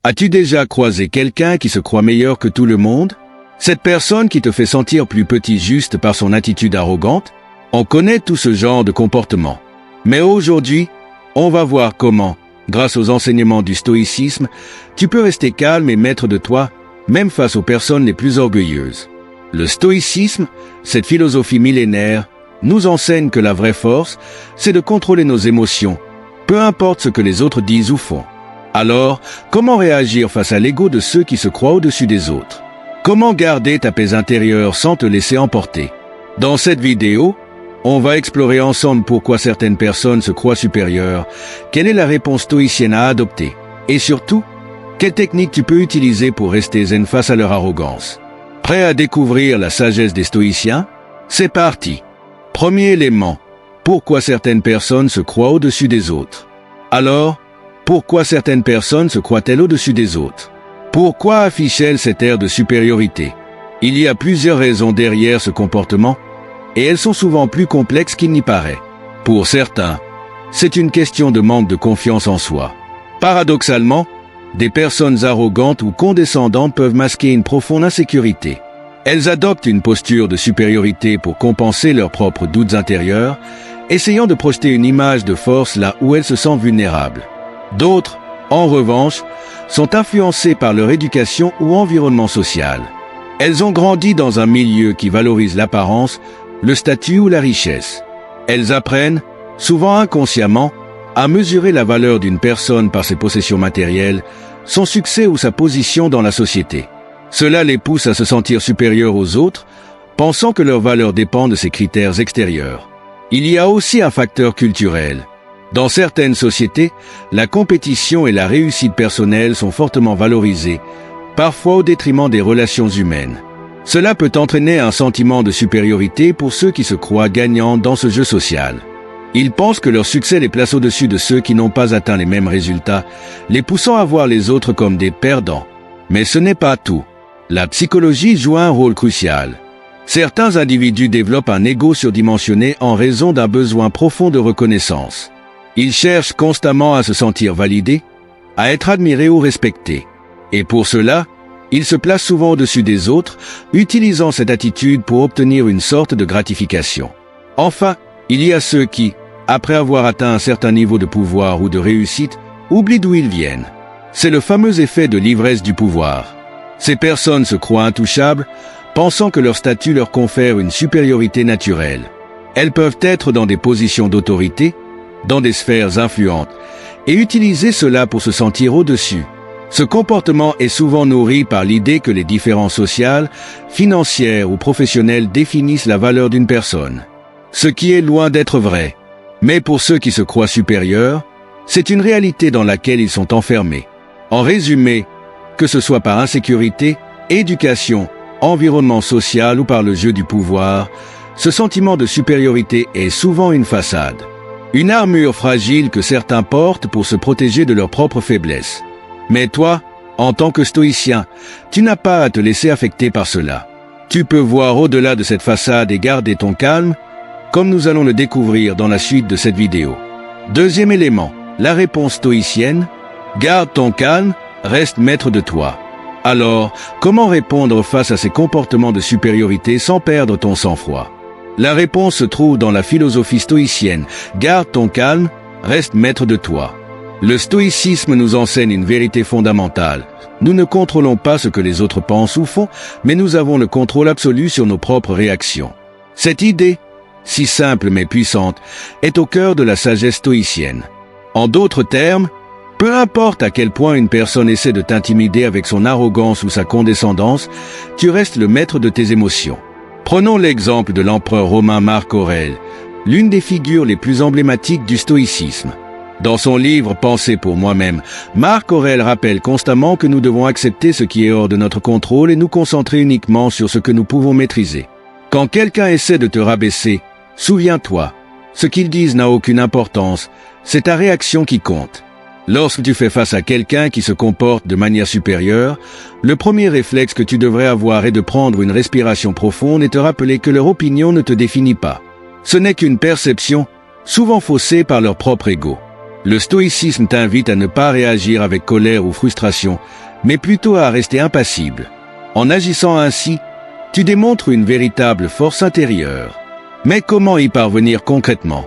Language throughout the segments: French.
As-tu déjà croisé quelqu'un qui se croit meilleur que tout le monde? Cette personne qui te fait sentir plus petit juste par son attitude arrogante? On connaît tout ce genre de comportement. Mais aujourd'hui, on va voir comment, grâce aux enseignements du stoïcisme, tu peux rester calme et maître de toi, même face aux personnes les plus orgueilleuses. Le stoïcisme, cette philosophie millénaire, nous enseigne que la vraie force, c'est de contrôler nos émotions, peu importe ce que les autres disent ou font. Alors, comment réagir face à l'ego de ceux qui se croient au-dessus des autres? Comment garder ta paix intérieure sans te laisser emporter? Dans cette vidéo, on va explorer ensemble pourquoi certaines personnes se croient supérieures, quelle est la réponse stoïcienne à adopter, et surtout, quelle technique tu peux utiliser pour rester zen face à leur arrogance. Prêt à découvrir la sagesse des stoïciens? C'est parti! Premier élément, pourquoi certaines personnes se croient au-dessus des autres? Alors, pourquoi certaines personnes se croient-elles au-dessus des autres? Pourquoi affichent-elles cet air de supériorité? Il y a plusieurs raisons derrière ce comportement, et elles sont souvent plus complexes qu'il n'y paraît. Pour certains, c'est une question de manque de confiance en soi. Paradoxalement, des personnes arrogantes ou condescendantes peuvent masquer une profonde insécurité. Elles adoptent une posture de supériorité pour compenser leurs propres doutes intérieurs, essayant de projeter une image de force là où elles se sentent vulnérables. D'autres, en revanche, sont influencées par leur éducation ou environnement social. Elles ont grandi dans un milieu qui valorise l'apparence, le statut ou la richesse. Elles apprennent, souvent inconsciemment, à mesurer la valeur d'une personne par ses possessions matérielles, son succès ou sa position dans la société. Cela les pousse à se sentir supérieurs aux autres, pensant que leur valeur dépend de ces critères extérieurs. Il y a aussi un facteur culturel. Dans certaines sociétés, la compétition et la réussite personnelle sont fortement valorisées, parfois au détriment des relations humaines. Cela peut entraîner un sentiment de supériorité pour ceux qui se croient gagnants dans ce jeu social. Ils pensent que leur succès les place au-dessus de ceux qui n'ont pas atteint les mêmes résultats, les poussant à voir les autres comme des perdants. Mais ce n'est pas tout. La psychologie joue un rôle crucial. Certains individus développent un ego surdimensionné en raison d'un besoin profond de reconnaissance. Ils cherchent constamment à se sentir validés, à être admirés ou respectés. Et pour cela, ils se placent souvent au-dessus des autres, utilisant cette attitude pour obtenir une sorte de gratification. Enfin, il y a ceux qui, après avoir atteint un certain niveau de pouvoir ou de réussite, oublient d'où ils viennent. C'est le fameux effet de l'ivresse du pouvoir. Ces personnes se croient intouchables, pensant que leur statut leur confère une supériorité naturelle. Elles peuvent être dans des positions d'autorité, dans des sphères influentes, et utiliser cela pour se sentir au-dessus. Ce comportement est souvent nourri par l'idée que les différences sociales, financières ou professionnelles définissent la valeur d'une personne. Ce qui est loin d'être vrai. Mais pour ceux qui se croient supérieurs, c'est une réalité dans laquelle ils sont enfermés. En résumé, que ce soit par insécurité, éducation, environnement social ou par le jeu du pouvoir, ce sentiment de supériorité est souvent une façade. Une armure fragile que certains portent pour se protéger de leurs propres faiblesses. Mais toi, en tant que stoïcien, tu n'as pas à te laisser affecter par cela. Tu peux voir au-delà de cette façade et garder ton calme, comme nous allons le découvrir dans la suite de cette vidéo. Deuxième élément, la réponse stoïcienne. Garde ton calme, reste maître de toi. Alors, comment répondre face à ces comportements de supériorité sans perdre ton sang-froid? La réponse se trouve dans la philosophie stoïcienne. Garde ton calme, reste maître de toi. Le stoïcisme nous enseigne une vérité fondamentale. Nous ne contrôlons pas ce que les autres pensent ou font, mais nous avons le contrôle absolu sur nos propres réactions. Cette idée, si simple mais puissante, est au cœur de la sagesse stoïcienne. En d'autres termes, peu importe à quel point une personne essaie de t'intimider avec son arrogance ou sa condescendance, tu restes le maître de tes émotions. Prenons l'exemple de l'empereur romain Marc Aurèle, l'une des figures les plus emblématiques du stoïcisme. Dans son livre « Penser pour moi-même », Marc Aurèle rappelle constamment que nous devons accepter ce qui est hors de notre contrôle et nous concentrer uniquement sur ce que nous pouvons maîtriser. Quand quelqu'un essaie de te rabaisser, souviens-toi, ce qu'ils disent n'a aucune importance, c'est ta réaction qui compte. Lorsque tu fais face à quelqu'un qui se comporte de manière supérieure, le premier réflexe que tu devrais avoir est de prendre une respiration profonde et te rappeler que leur opinion ne te définit pas. Ce n'est qu'une perception, souvent faussée par leur propre ego. Le stoïcisme t'invite à ne pas réagir avec colère ou frustration, mais plutôt à rester impassible. En agissant ainsi, tu démontres une véritable force intérieure. Mais comment y parvenir concrètement?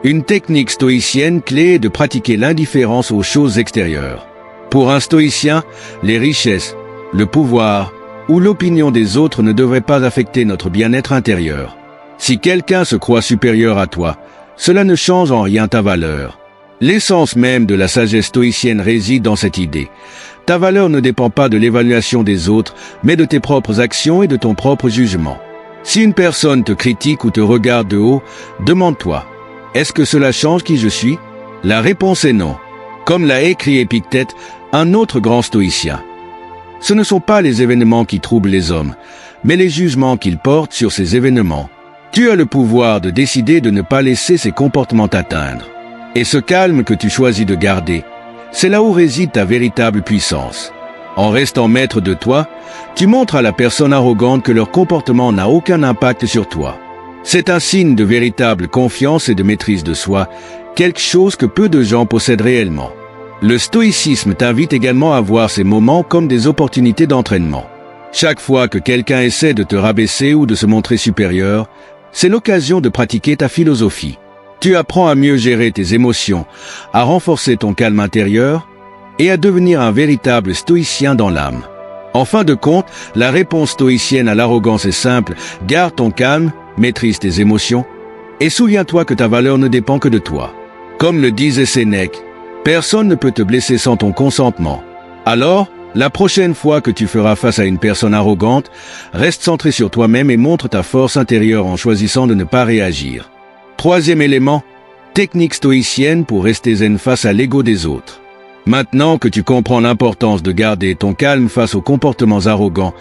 Une technique stoïcienne clé est de pratiquer l'indifférence aux choses extérieures. Pour un stoïcien, les richesses, le pouvoir ou l'opinion des autres ne devraient pas affecter notre bien-être intérieur. Si quelqu'un se croit supérieur à toi, cela ne change en rien ta valeur. L'essence même de la sagesse stoïcienne réside dans cette idée. Ta valeur ne dépend pas de l'évaluation des autres, mais de tes propres actions et de ton propre jugement. Si une personne te critique ou te regarde de haut, demande-toi, est-ce que cela change qui je suis? La réponse est non. Comme l'a écrit Épictète, un autre grand stoïcien. Ce ne sont pas les événements qui troublent les hommes, mais les jugements qu'ils portent sur ces événements. Tu as le pouvoir de décider de ne pas laisser ces comportements t'atteindre. Et ce calme que tu choisis de garder, c'est là où réside ta véritable puissance. En restant maître de toi, tu montres à la personne arrogante que leur comportement n'a aucun impact sur toi. C'est un signe de véritable confiance et de maîtrise de soi, quelque chose que peu de gens possèdent réellement. Le stoïcisme t'invite également à voir ces moments comme des opportunités d'entraînement. Chaque fois que quelqu'un essaie de te rabaisser ou de se montrer supérieur, c'est l'occasion de pratiquer ta philosophie. Tu apprends à mieux gérer tes émotions, à renforcer ton calme intérieur et à devenir un véritable stoïcien dans l'âme. En fin de compte, la réponse stoïcienne à l'arrogance est simple: garde ton calme, maîtrise tes émotions et souviens-toi que ta valeur ne dépend que de toi. Comme le disait Sénèque, personne ne peut te blesser sans ton consentement. Alors, la prochaine fois que tu feras face à une personne arrogante, reste centré sur toi-même et montre ta force intérieure en choisissant de ne pas réagir. Troisième élément, technique stoïcienne pour rester zen face à l'ego des autres. Maintenant que tu comprends l'importance de garder ton calme face aux comportements arrogants,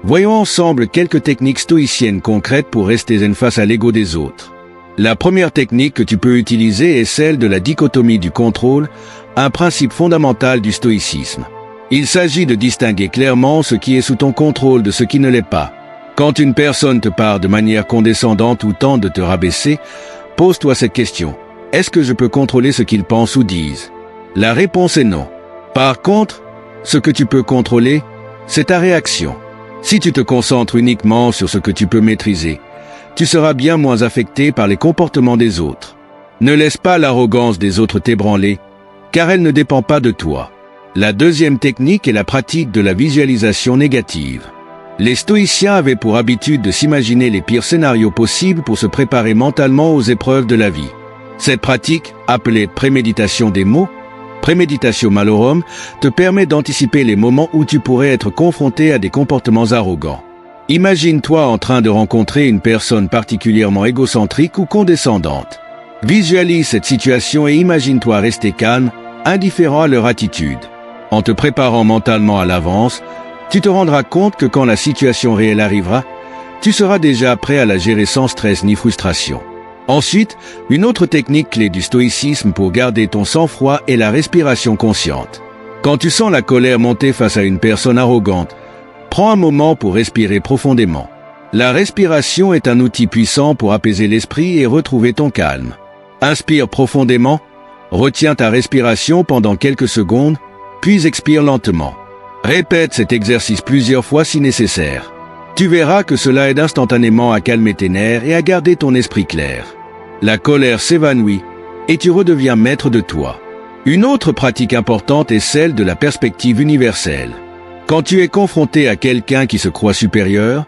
voyons ensemble quelques techniques stoïciennes concrètes pour rester zen face à l'ego des autres. La première technique que tu peux utiliser est celle de la dichotomie du contrôle, un principe fondamental du stoïcisme. Il s'agit de distinguer clairement ce qui est sous ton contrôle de ce qui ne l'est pas. Quand une personne te parle de manière condescendante ou tente de te rabaisser, pose-toi cette question. Est-ce que je peux contrôler ce qu'ils pensent ou disent? La réponse est non. Par contre, ce que tu peux contrôler, c'est ta réaction. Si tu te concentres uniquement sur ce que tu peux maîtriser, tu seras bien moins affecté par les comportements des autres. Ne laisse pas l'arrogance des autres t'ébranler, car elle ne dépend pas de toi. La deuxième technique est la pratique de la visualisation négative. Les stoïciens avaient pour habitude de s'imaginer les pires scénarios possibles pour se préparer mentalement aux épreuves de la vie. Cette pratique, appelée préméditation des mots, préméditatio malorum, te permet d'anticiper les moments où tu pourrais être confronté à des comportements arrogants. Imagine-toi en train de rencontrer une personne particulièrement égocentrique ou condescendante. Visualise cette situation et imagine-toi rester calme, indifférent à leur attitude. En te préparant mentalement à l'avance, tu te rendras compte que quand la situation réelle arrivera, tu seras déjà prêt à la gérer sans stress ni frustration. Ensuite, une autre technique clé du stoïcisme pour garder ton sang-froid est la respiration consciente. Quand tu sens la colère monter face à une personne arrogante, prends un moment pour respirer profondément. La respiration est un outil puissant pour apaiser l'esprit et retrouver ton calme. Inspire profondément, retiens ta respiration pendant quelques secondes, puis expire lentement. Répète cet exercice plusieurs fois si nécessaire. Tu verras que cela aide instantanément à calmer tes nerfs et à garder ton esprit clair. La colère s'évanouit et tu redeviens maître de toi. Une autre pratique importante est celle de la perspective universelle. Quand tu es confronté à quelqu'un qui se croit supérieur,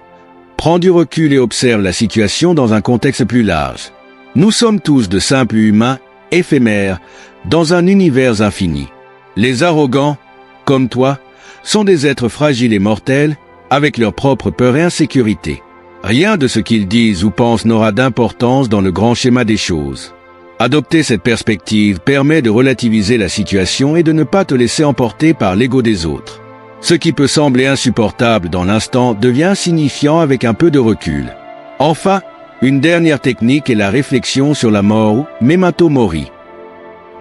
prends du recul et observe la situation dans un contexte plus large. Nous sommes tous de simples humains, éphémères, dans un univers infini. Les arrogants, comme toi, sont des êtres fragiles et mortels, avec leurs propres peurs et insécurités. Rien de ce qu'ils disent ou pensent n'aura d'importance dans le grand schéma des choses. Adopter cette perspective permet de relativiser la situation et de ne pas te laisser emporter par l'ego des autres. Ce qui peut sembler insupportable dans l'instant devient insignifiant avec un peu de recul. Enfin, une dernière technique est la réflexion sur la mort ou memento mori.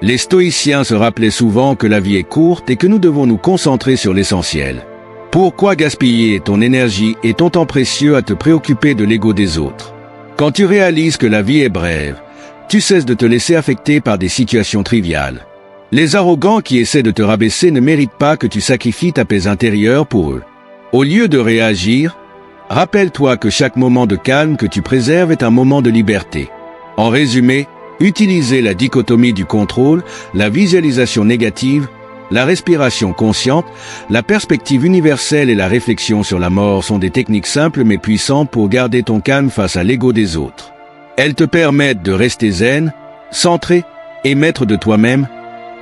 Les stoïciens se rappelaient souvent que la vie est courte et que nous devons nous concentrer sur l'essentiel. Pourquoi gaspiller ton énergie et ton temps précieux à te préoccuper de l'ego des autres? Quand tu réalises que la vie est brève, tu cesses de te laisser affecter par des situations triviales. Les arrogants qui essaient de te rabaisser ne méritent pas que tu sacrifies ta paix intérieure pour eux. Au lieu de réagir, rappelle-toi que chaque moment de calme que tu préserves est un moment de liberté. En résumé, utilisez la dichotomie du contrôle, la visualisation négative, la respiration consciente, la perspective universelle et la réflexion sur la mort sont des techniques simples mais puissantes pour garder ton calme face à l'ego des autres. Elles te permettent de rester zen, centré et maître de toi-même,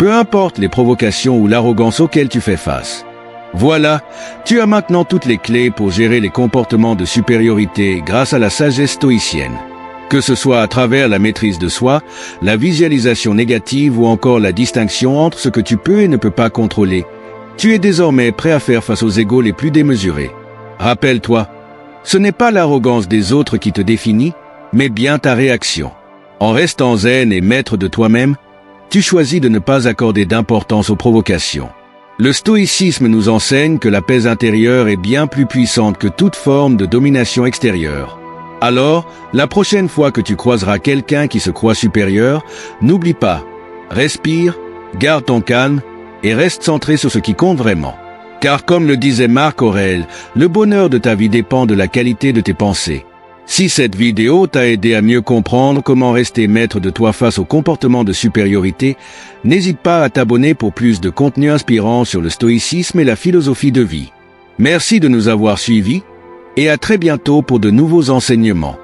peu importe les provocations ou l'arrogance auxquelles tu fais face. Voilà, tu as maintenant toutes les clés pour gérer les comportements de supériorité grâce à la sagesse stoïcienne. Que ce soit à travers la maîtrise de soi, la visualisation négative ou encore la distinction entre ce que tu peux et ne peux pas contrôler, tu es désormais prêt à faire face aux égos les plus démesurés. Rappelle-toi, ce n'est pas l'arrogance des autres qui te définit, mais bien ta réaction. En restant zen et maître de toi-même, tu choisis de ne pas accorder d'importance aux provocations. Le stoïcisme nous enseigne que la paix intérieure est bien plus puissante que toute forme de domination extérieure. Alors, la prochaine fois que tu croiseras quelqu'un qui se croit supérieur, n'oublie pas, respire, garde ton calme et reste centré sur ce qui compte vraiment. Car comme le disait Marc Aurèle, le bonheur de ta vie dépend de la qualité de tes pensées. Si cette vidéo t'a aidé à mieux comprendre comment rester maître de toi face au comportement de supériorité, n'hésite pas à t'abonner pour plus de contenu inspirant sur le stoïcisme et la philosophie de vie. Merci de nous avoir suivis et à très bientôt pour de nouveaux enseignements.